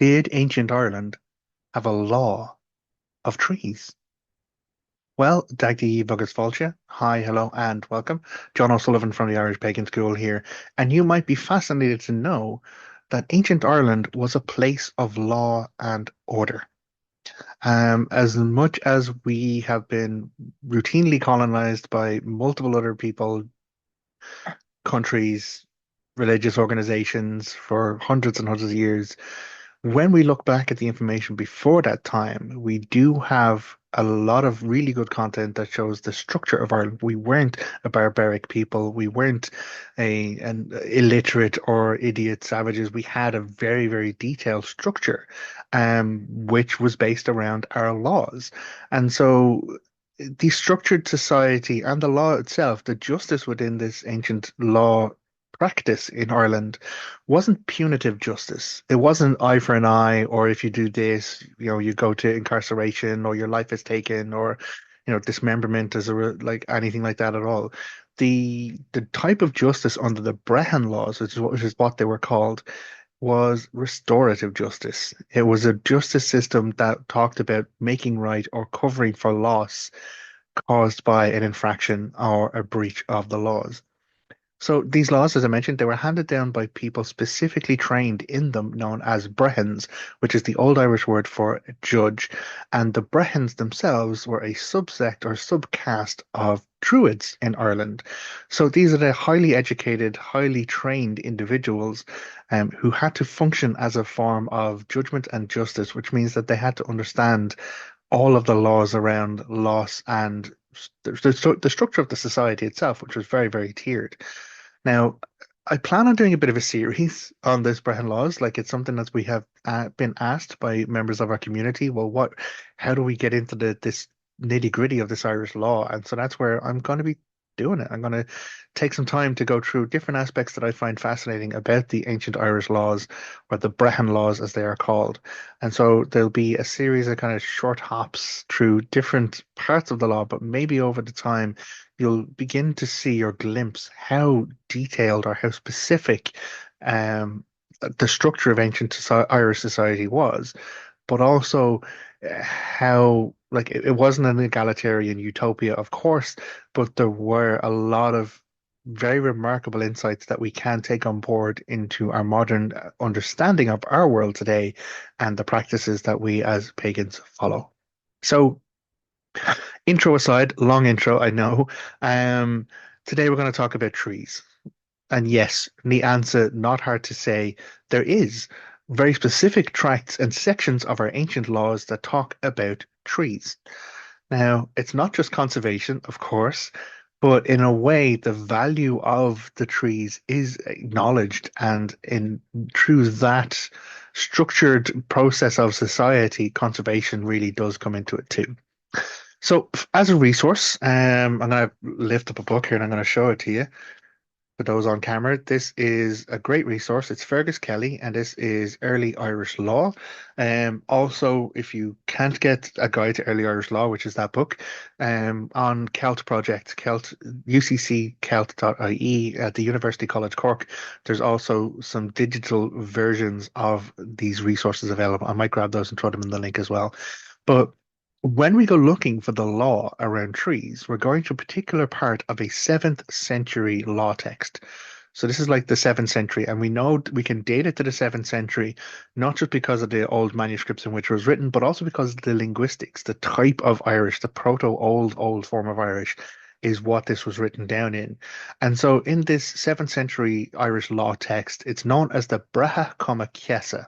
Did ancient Ireland have a law of trees? Well, Dagdy Buggers Fulcha. Hi, hello, and welcome. Jon O'Sullivan from the Irish Pagan School here. And you might be fascinated to know that ancient Ireland was a place of law and order. As much as we have been routinely colonized by multiple other people, countries, religious organizations for hundreds and hundreds of years, when we look back at the information before that time, we do have a lot of really good content that shows the structure of Ireland. We weren't a barbaric people. We weren't an illiterate or idiot savages. We had a very, very detailed structure, which was based around our laws. And so the structured society and the law itself, the justice within this ancient law practice in Ireland wasn't punitive justice. It wasn't eye for an eye, or if you do this, you go to incarceration, or your life is taken, or dismemberment as like anything like that at all. The type of justice under the Brehon Laws, which is what they were called, was restorative justice. It was a justice system that talked about making right or covering for loss caused by an infraction or a breach of the laws. So these laws, as I mentioned, they were handed down by people specifically trained in them, known as Brehons, which is the Old Irish word for judge. And the Brehons themselves were a subsect or subcaste of Druids in Ireland. So these are the highly educated, highly trained individuals who had to function as a form of judgment and justice, which means that they had to understand all of the laws around loss and the structure of the society itself, which was very, very tiered. Now, I plan on doing a bit of a series on this Brehon Laws. Like it's something that we have been asked by members of our community. Well, how do we get into this nitty-gritty of this Irish law? And so that's where I'm going to be doing it. I'm going to take some time to go through different aspects that I find fascinating about the ancient Irish laws, or the Brehon Laws as they are called. And so there'll be a series of kind of short hops through different parts of the law, but maybe over the time you'll begin to see or glimpse how detailed or how specific um, the structure of ancient Irish society was, but also how like it wasn't an egalitarian utopia, of course, but there were a lot of very remarkable insights that we can take on board into our modern understanding of our world today and the practices that we as pagans follow. So, intro aside, long intro, I know. Um, Today we're going to talk about trees. And yes, the answer, not hard to say, there is very specific tracts and sections of our ancient laws that talk about trees. Now, it's not just conservation, of course, but in a way, the value of the trees is acknowledged, and in through that structured process of society, conservation really does come into it too. So, as a resource, I'm going to lift up a book here and I'm going to show it to you for those on camera. This is a great resource. It's Fergus Kelly, and this is Early Irish Law. Also, if you can't get a guide to Early Irish Law, which is that book, on Celt Project, Celt, ucccelt.ie at the University College Cork, there's also some digital versions of these resources available. I might grab those and throw them in the link as well. But when we go looking for the law around trees, we're going to a particular part of a 7th century law text. So this is like the 7th century, and we know we can date it to the 7th century, not just because of the old manuscripts in which it was written, but also because of the linguistics, the type of Irish, the proto-old form of Irish is what this was written down in. And so in this 7th century Irish law text, it's known as the Bretha Comaithchesa,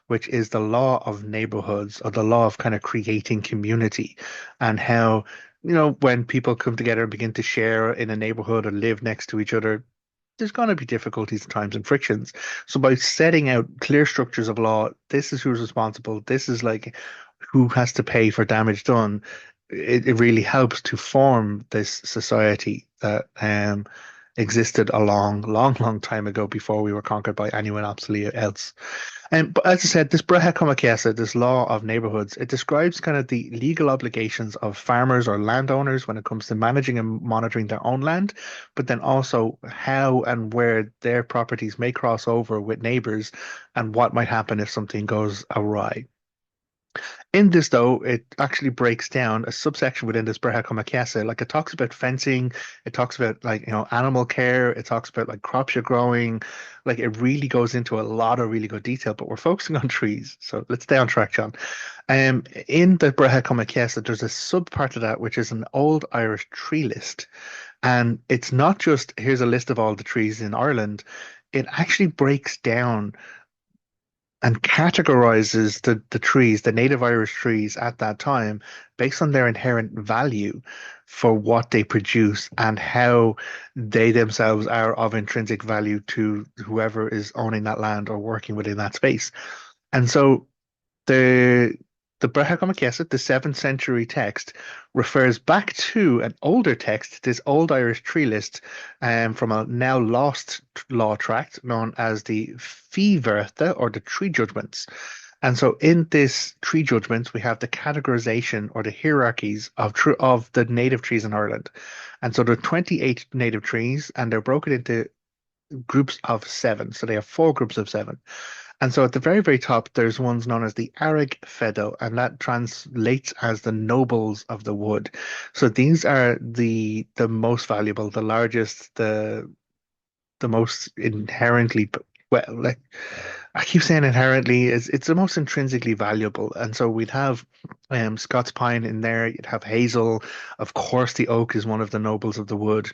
which is the law of neighborhoods, or the law of kind of creating community, and how, when people come together and begin to share in a neighborhood or live next to each other, there's going to be difficulties at times and frictions. So by setting out clear structures of law, this is who's responsible, this is like who has to pay for damage done, it really helps to form this society that existed a long time ago before we were conquered by anyone absolutely else. But as I said, this Bretha Comaithchesa, this law of neighborhoods, it describes kind of the legal obligations of farmers or landowners when it comes to managing and monitoring their own land, but then also how and where their properties may cross over with neighbors and what might happen if something goes awry. In this, though, it actually breaks down a subsection within this Brehon Laws. Like it talks about fencing, it talks about like, animal care, it talks about like crops you're growing. Like it really goes into a lot of really good detail, but we're focusing on trees. So let's stay on track, John. In the Brehon Laws, there's a sub part of that which is an old Irish tree list. And it's not just here's a list of all the trees in Ireland. It actually breaks down and categorizes the trees, the native Irish trees at that time, based on their inherent value for what they produce and how they themselves are of intrinsic value to whoever is owning that land or working within that space. And so the the Bretha Comaithchesa, the 7th century text, refers back to an older text, this old Irish tree list, from a now lost law tract known as the Fidbretha or the Tree Judgements. And so in this tree judgments, we have the categorization or the hierarchies of the native trees in Ireland. And so there are 28 native trees, and they're broken into groups of seven. So they have four groups of seven. And so at the very, very top, there's ones known as the Arig Fedo, and that translates as the nobles of the wood. So these are the most valuable, the largest, the most inherently well, like I keep saying inherently, is it's the most intrinsically valuable. And so we'd have Scots pine in there, you'd have hazel, of course the oak is one of the nobles of the wood.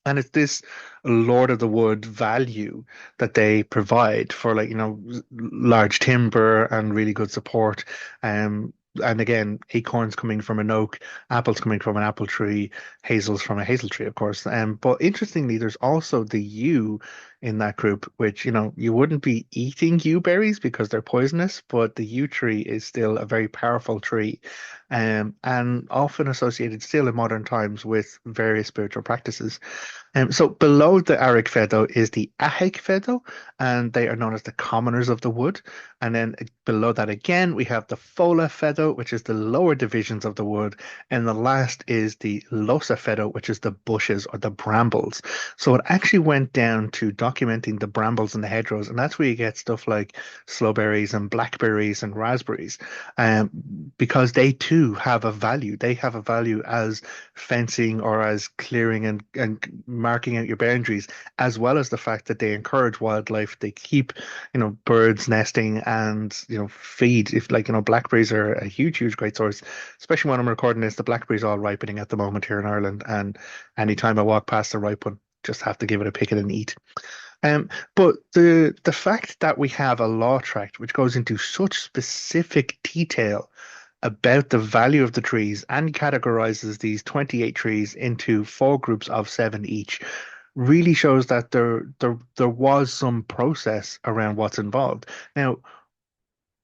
And it's this Lord of the Wood value that they provide for like, large timber and really good support. And again, acorns coming from an oak, apples coming from an apple tree, hazels from a hazel tree, of course. But interestingly, there's also the yew in that group, which, you wouldn't be eating yew berries because they're poisonous, but the yew tree is still a very powerful tree, and often associated still in modern times with various spiritual practices. So below the Arig Fedo is the Ahig Fedo, and they are known as the commoners of the wood. And then below that again, we have the Fola Fedo, which is the lower divisions of the wood. And the last is the Losa Fedo, which is the bushes or the brambles. So it actually went down to documenting the brambles and the hedgerows. And that's where you get stuff like slowberries and blackberries and raspberries, because they too have a value. They have a value as fencing or as clearing and marking out your boundaries, as well as the fact that they encourage wildlife. They keep, birds nesting and, feed. If like, blackberries are a huge, great source, especially when I'm recording this, the blackberries are all ripening at the moment here in Ireland. And anytime I walk past a ripe one, just have to give it a pick and eat. But the fact that we have a law tract which goes into such specific detail about the value of the trees and categorizes these 28 trees into four groups of seven each really shows that there was some process around what's involved. Now,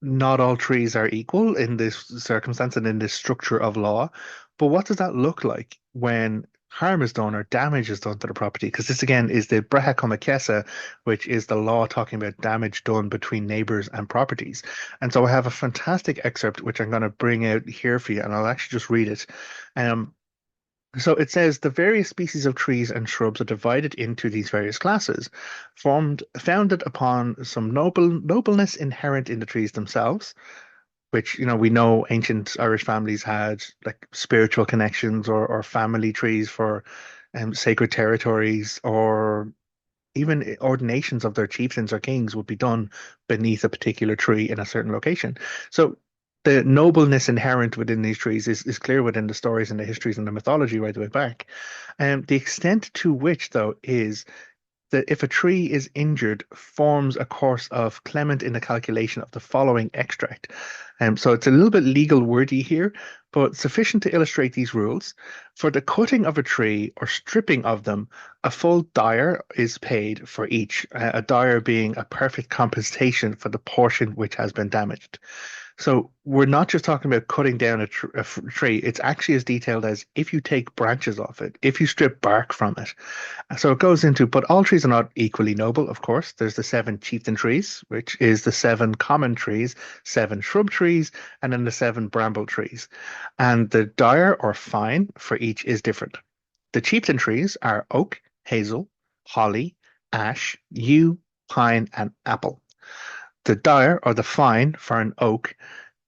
not all trees are equal in this circumstance and in this structure of law, but what does that look like when harm is done or damage is done to the property? Because this again is the Bretha Comaithchesa, which is the law talking about damage done between neighbors and properties. And so I have a fantastic excerpt which I'm going to bring out here for you, and I'll actually just read it. Um, so it says the various species of trees and shrubs are divided into these various classes, founded upon some nobleness inherent in the trees themselves, which we know ancient Irish families had like spiritual connections or family trees for sacred territories, or even ordinations of their chieftains or kings would be done beneath a particular tree in a certain location. So the nobleness inherent within these trees is clear within the stories and the histories and the mythology right the way back. The extent to which, though, is that if a tree is injured, forms a course of clement in the calculation of the following extract. So it's a little bit legal wordy here, but sufficient to illustrate these rules. For the cutting of a tree or stripping of them, a full dyer is paid for each, a dyer being a perfect compensation for the portion which has been damaged. So we're not just talking about cutting down a tree. It's actually as detailed as if you take branches off it, if you strip bark from it. So it goes into, but all trees are not equally noble, of course. There's the seven chieftain trees, which is the seven common trees, seven shrub trees, and then the seven bramble trees. And the dire or fine for each is different. The chieftain trees are oak, hazel, holly, ash, yew, pine, and apple. The dire or the fine for an oak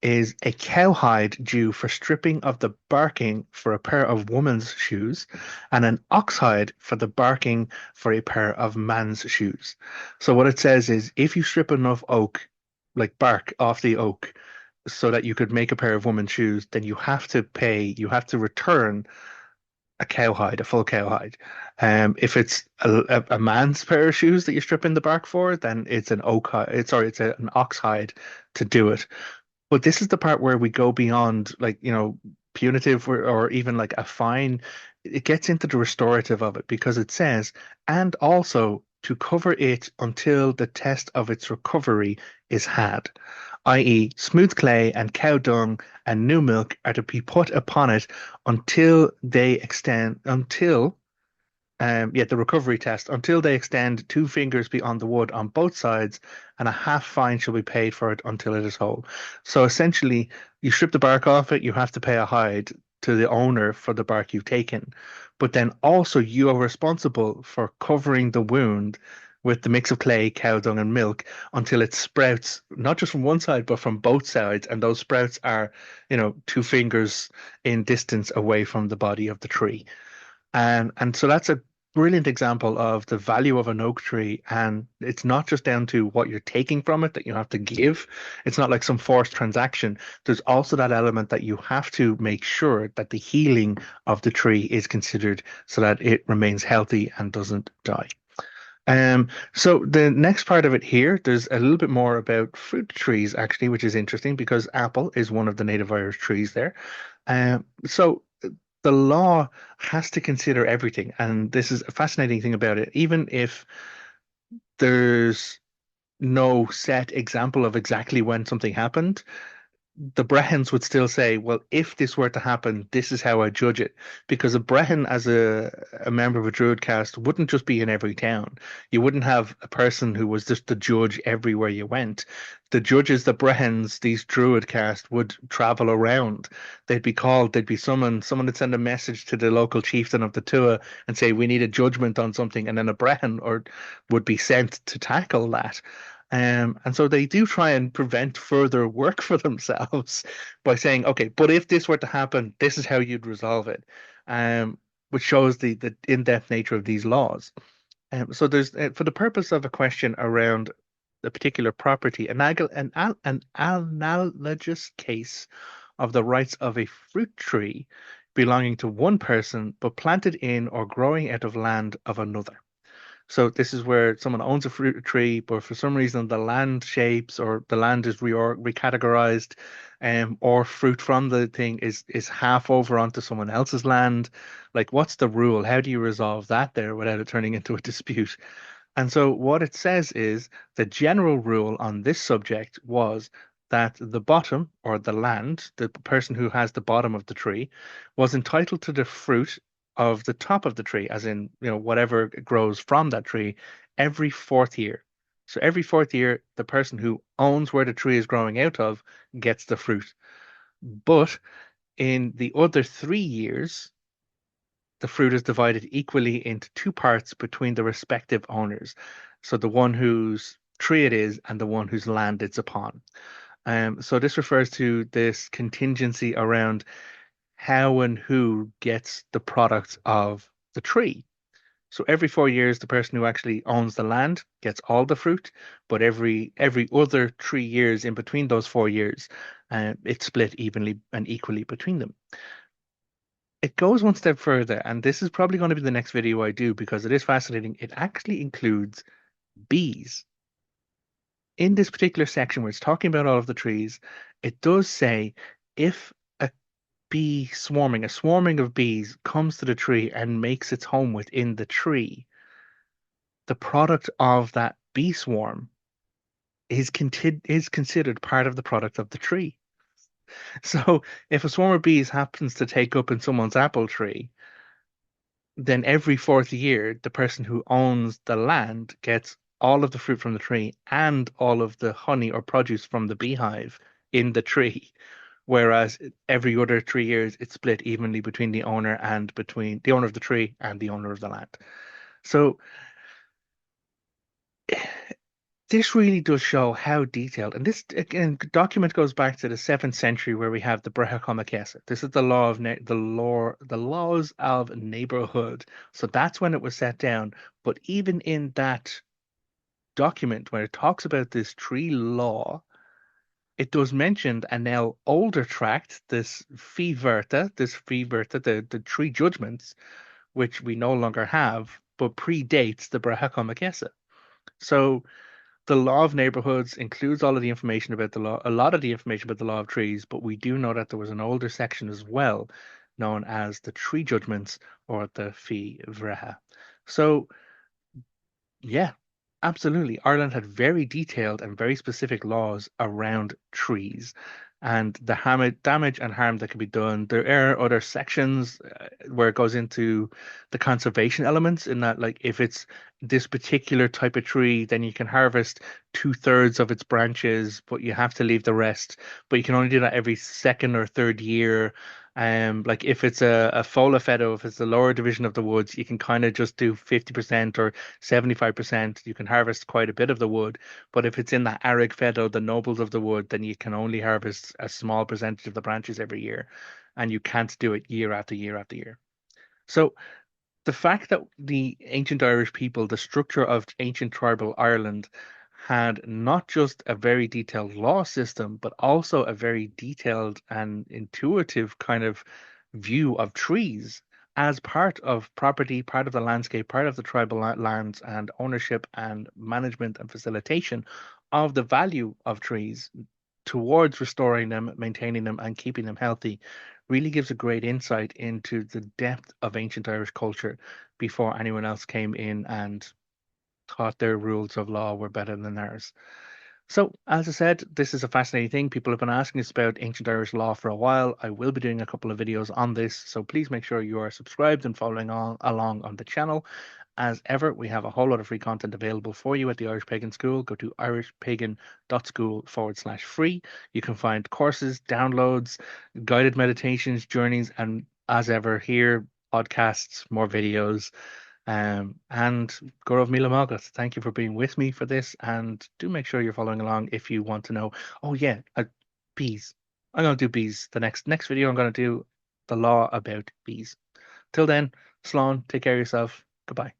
is a cowhide due for stripping of the barking for a pair of woman's shoes, and an oxhide for the barking for a pair of man's shoes. So what it says is if you strip enough oak, like bark off the oak, so that you could make a pair of women's shoes, then you have to return a cowhide, a full cowhide. If it's a man's pair of shoes that you're stripping the bark for, then it's an oak hide, an ox hide to do it. But this is the part where we go beyond, like, punitive or even like a fine. It gets into the restorative of it because it says, and also to cover it until the test of its recovery is had, i.e., smooth clay and cow dung and new milk are to be put upon it until the recovery test, until they extend 2 fingers beyond the wood on both sides, and a half fine shall be paid for it until it is whole. So essentially, you strip the bark off it, you have to pay a hide to the owner for the bark you've taken. But then also you are responsible for covering the wound with the mix of clay, cow dung, and milk until it sprouts, not just from one side, but from both sides. And those sprouts are, 2 fingers in distance away from the body of the tree. And so that's a brilliant example of the value of an oak tree. And it's not just down to what you're taking from it that you have to give. It's not like some forced transaction. There's also that element that you have to make sure that the healing of the tree is considered so that it remains healthy and doesn't die. So the next part of it here, there's a little bit more about fruit trees actually, which is interesting because apple is one of the native Irish trees there. So the law has to consider everything, and this is a fascinating thing about it. Even if there's no set example of exactly when something happened, the Brehons would still say, well, if this were to happen, this is how I judge it. Because a Brehon, as a member of a Druid caste, wouldn't just be in every town. You wouldn't have a person who was just the judge everywhere you went. The judges, the Brehons, these Druid caste, would travel around. They'd be summoned. Someone would send a message to the local chieftain of the Tua and say, we need a judgment on something. And then a Brehon would be sent to tackle that. And so they do try and prevent further work for themselves by saying, okay, but if this were to happen, this is how you'd resolve it, which shows the in-depth nature of these laws. So there's, for the purpose of a question around a particular property, an analogous case of the rights of a fruit tree belonging to one person but planted in or growing out of land of another. So this is where someone owns a fruit tree, but for some reason the land shapes or the land is recategorized, or fruit from the thing is half over onto someone else's land. Like, what's the rule? How do you resolve that there without it turning into a dispute? And so what it says is the general rule on this subject was that the bottom or the land, the person who has the bottom of the tree, was entitled to the fruit of the top of the tree, as in, whatever grows from that tree, every fourth year. So every fourth year, the person who owns where the tree is growing out of gets the fruit. But in the other 3 years, the fruit is divided equally into two parts between the respective owners. So the one whose tree it is and the one whose land it's upon. So this refers to this contingency around how and who gets the product of the tree. So every 4 years, the person who actually owns the land gets all the fruit, but every other 3 years in between those 4 years, it's split evenly and equally between them. It goes one step further, and this is probably going to be the next video I do because it is fascinating. It actually includes bees. In this particular section where it's talking about all of the trees, it does say if a swarming of bees comes to the tree and makes its home within the tree, the product of that bee swarm is considered part of the product of the tree. So if a swarm of bees happens to take up in someone's apple tree, then every fourth year, the person who owns the land gets all of the fruit from the tree and all of the honey or produce from the beehive in the tree. Whereas every other 3 years, it's split evenly between the owner of the tree and the owner of the land. So this really does show how detailed, and this again document goes back to the 7th century where we have the Bretha Comaithchesa. This is the the laws of neighborhood. So that's when it was set down. But even in that document, when it talks about this tree law, it does mention a now older tract, this Fidbretha, the tree judgments, which we no longer have, but predates the Bretha Comaithchesa. So the law of neighborhoods includes all of the information about the law, a lot of the information about the law of trees, but we do know that there was an older section as well, known as the tree judgments or the Fidbretha. So yeah, absolutely. Ireland had very detailed and very specific laws around trees and the damage and harm that can be done. There are other sections where it goes into the conservation elements, in that, like, if it's this particular type of tree, then you can harvest 2/3 of its branches, but you have to leave the rest. But you can only do that every second or third year. Like if it's a fola fedo, if it's the lower division of the woods, you can kind of just do 50% or 75%. You can harvest quite a bit of the wood. But if it's in the arig fedo, the nobles of the wood, then you can only harvest a small percentage of the branches every year. And you can't do it year after year after year. So the fact that the ancient Irish people, the structure of ancient tribal Ireland, had not just a very detailed law system, but also a very detailed and intuitive kind of view of trees as part of property, part of the landscape, part of the tribal lands and ownership and management and facilitation of the value of trees towards restoring them, maintaining them, and keeping them healthy really gives a great insight into the depth of ancient Irish culture before anyone else came in and thought their rules of law were better than ours. So, as I said, this is a fascinating thing. People have been asking us about ancient Irish law for a while. I will be doing a couple of videos on this, so please make sure you are subscribed and following along on the channel. As ever, we have a whole lot of free content available for you at the Irish Pagan School. Go to irishpagan.school/free. You can find courses, downloads, guided meditations, journeys, and as ever, here, podcasts, more videos. And Gaurav Mila Malgat, thank you for being with me for this. And do make sure you're following along if you want to know. Oh yeah, bees. I'm gonna do bees. The next video I'm gonna do the law about bees. Till then, Sloan, take care of yourself. Goodbye.